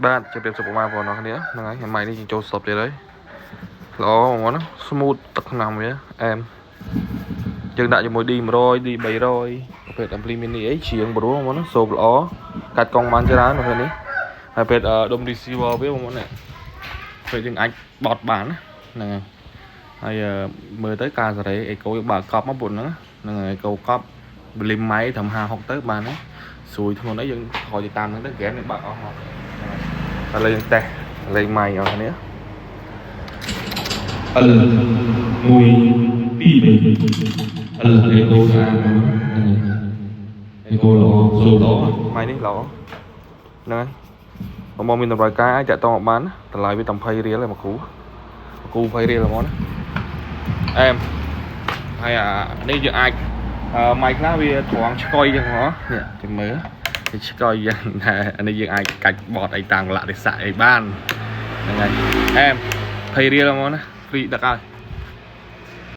បាទជម្រាបសួរពុកម៉ែបងប្អូនគ្នាហ្នឹងហើយថ្ងៃនេះយើងចូលសពទៀតហើយល្អបងប្អូនណា smooth ទឹកថ្នាំវាអែមយើងដាក់ជាមួយ D100 D300 ប្រភេទ Ampli Mini អីជ្រៀងព្រោះបងប្អូនណាសូបល្អកាត់កង់បានច្រើននៅពេលនេះហើយពេលដុំ receiver វាបងប្អូនណាពេលយើងអាចបត់បានណាហ្នឹងហើយមើលទៅការសេរីអេកូវាបើកកប់មកពុនហ្នឹងអេកូកប់បលីមម៉ៃត្រឹម50-60ទៅបានណាស្រួយធ្ងន់អីយើងថយទៅតាមហ្នឹងទៅហ្គេមនេះបើកអស់មកឥឡូវយើងតេស្តលេងម៉ៃអស់គ្នាអល1 2 3អលអេកូស្អាតអេកូល្អសូល្អម៉ៃនេះល្អហ្នឹងហើយបងមានតម្រូវការអាចតាក់ទងបានតម្លៃវាតែ20រៀលឯងមកគ្រូ20រៀលហ្មងណាអែមហើយនេះយើងអាចម៉ៃខ្លះវាត្រង់ឆ្កុយចឹងហ៎នេះគេមើលវាឆ្កុយយ៉ាងណាអានេះយើងអាចកាច់បត់អីតាំងលក្ខណៈអីបានហ្នឹងហើយអែម20រៀលហ្មងណាហ្វ្រីដឹកហើយ